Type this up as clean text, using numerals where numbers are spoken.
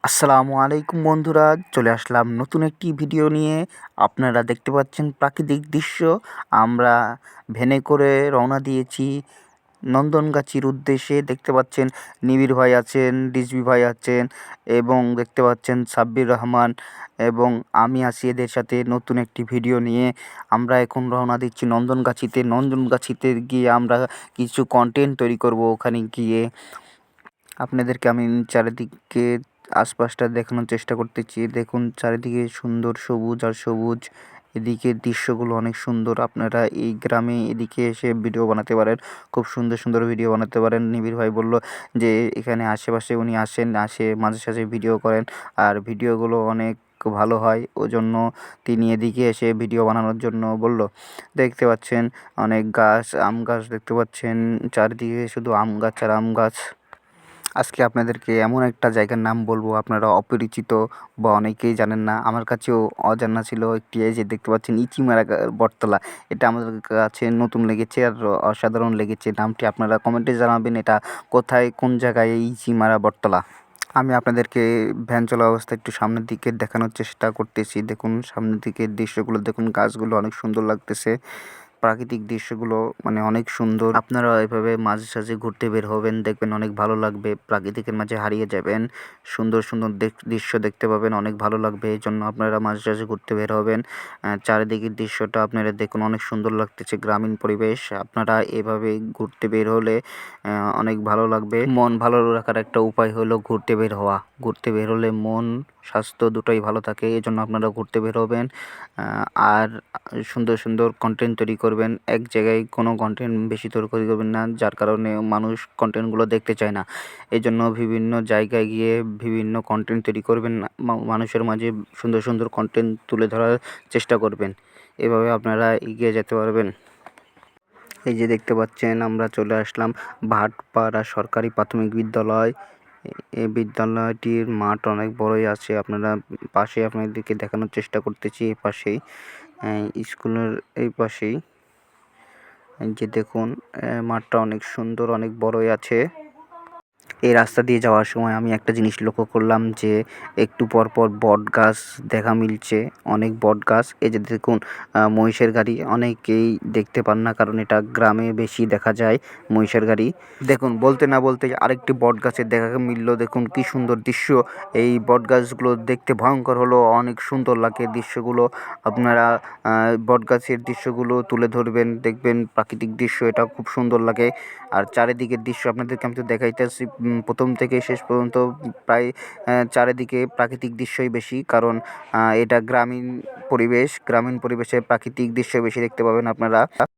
আসসালামু আলাইকুম বন্ধুরা, চলে আসলাম নতুন একটি ভিডিও নিয়ে। আপনারা দেখতে পাচ্ছেন প্রাকৃতিক দৃশ্য। আমরা ভ্যানে করে রওনা দিয়েছি নন্দনগাছির উদ্দেশ্যে। দেখতে পাচ্ছেন নিবিড় ভাই আছেন, রিজভী ভাই আছেন এবং দেখতে পাচ্ছেন সাব্বির রহমান এবং আমি আছি এদের সাথে নতুন একটি ভিডিও নিয়ে। আমরা এখন রওনা দিচ্ছি নন্দনগাছিতে। নন্দনগাছিতে গিয়ে আমরা কিছু কন্টেন্ট তৈরি করব। ওখানে গিয়ে আপনাদেরকে আমি চারিদিকে আশপাশটা দেখানোর চেষ্টা করতেছি। দেখুন চারিদিকে সুন্দর সবুজ আর সবুজ। এদিকে দৃশ্যগুলো অনেক সুন্দর। আপনারা এই গ্রামে এদিকে এসে ভিডিও বানাতে পারেন, খুব সুন্দর সুন্দর ভিডিও বানাতে পারেন। নিবিড় ভাই বলল যে এখানে আশেপাশে উনি আসে মাঝে সাঝে ভিডিও করেন, আর ভিডিওগুলো অনেক ভালো হয়। ওজন্য তিনি এদিকে এসে ভিডিও বানানোর জন্য বলল। দেখতে পাচ্ছেন অনেক গাছ, আম গাছ দেখতে পাচ্ছেন, চারিদিকে শুধু আম গাছ আর আম গাছ। আজকে আপনাদেরকে এমন একটা জায়গার নাম বলবো আপনারা অপরিচিত বা অনেকেই জানেন না, আমার কাছেও অজানা ছিল একটি। এই যে দেখতে পাচ্ছেন ইচিমারা বটতলা, এটা আমাদের কাছে নতুন লেগেছে আর অসাধারণ লেগেছে। নামটি আপনারা কমেন্টে জানাবেন এটা কোথায়, কোন জায়গায় এই ইচিমারা বটতলা। আমি আপনাদেরকে ভ্যান চলা অবস্থায় একটু সামনের দিকে দেখানোর চেষ্টা করতেছি। দেখুন সামনের দিকের দৃশ্যগুলো দেখুন, গাছগুলো অনেক সুন্দর লাগতেছে। প্রাকৃতিক দৃশ্যগুলো মানে অনেক সুন্দর। আপনারা এভাবে মাঝে সাঝে ঘুরতে বের হবেন, দেখবেন অনেক ভালো লাগবে। প্রাকৃতিকের মাঝে হারিয়ে যাবেন, সুন্দর সুন্দর দৃশ্য দেখতে পাবেন, অনেক ভালো লাগবে। এই জন্য আপনারা মাঝে সাঝে ঘুরতে বের হবেন। চারিদিকের দৃশ্যটা আপনারা দেখুন, অনেক সুন্দর লাগতেছে, গ্রামীণ পরিবেশ। আপনারা এভাবে ঘুরতে বের হলে অনেক ভালো লাগবে। মন ভালো রাখার একটা উপায় হলো ঘুরতে বের হওয়া। ঘুরতে বের হলে মন স্বাস্থ্য দুটোই ভালো থাকে। এই জন্য আপনারা ঘুরতে বের হবেন আর সুন্দর সুন্দর কন্টেন্ট তৈরি করবেন। এক জায়গায় কোনো কন্টেন্ট বেশি তৈরি করবেন না, যার কারণে মানুষ কন্টেন্টগুলো দেখতে চায় না। এই জন্য বিভিন্ন জায়গায় গিয়ে বিভিন্ন কন্টেন্ট তৈরি করবেন, মানুষের মাঝে সুন্দর সুন্দর কন্টেন্ট তুলে ধরার চেষ্টা করবেন। এভাবে আপনারা এগিয়ে যেতে পারবেন। এই যে দেখতে পাচ্ছেন আমরা চলে আসলাম ভাটপাড়া সরকারি প্রাথমিক বিদ্যালয়। এই বিদ্যালয়টির মাঠ অনেক বড়ই আছে। আপনারা পাশে আপনাদেরকে দেখানোর চেষ্টা করতেছি, এই পাশেই স্কুলের এই পাশেই এই যে দেখুন মাঠটা অনেক সুন্দর, অনেক বড়ই আছে। এই রাস্তা দিয়ে যাওয়ার সময় আমি একটা জিনিস লক্ষ্য করলাম যে একটু পর পর বট গাছ দেখা মিলছে, অনেক বট গাছ। এই যে দেখুন মহিষের গাড়ি অনেকেই দেখতে পান না, কারণ এটা গ্রামে বেশি দেখা যায় মহিষের গাড়ি। দেখুন বলতে না বলতে আরেকটি বট গাছের দেখা মিলল। দেখুন কি সুন্দর দৃশ্য। এই বট গাছগুলো দেখতে ভয়ঙ্কর হলো অনেক সুন্দর লাগে দৃশ্যগুলো। আপনারা বট গাছের দৃশ্যগুলো তুলে ধরবেন, দেখবেন প্রাকৃতিক দৃশ্য, এটা খুব সুন্দর লাগে। আর চারিদিকের দৃশ্য আপনাদেরকে আমি তো দেখাইতেছি প্রথম থেকে শেষ পর্যন্ত। প্রায় চারিদিকে প্রাকৃতিক দৃশ্যই বেশি, কারণ এটা গ্রামীণ পরিবেশ। গ্রামীণ পরিবেশে প্রাকৃতিক দৃশ্য বেশি দেখতে পাবেন আপনারা।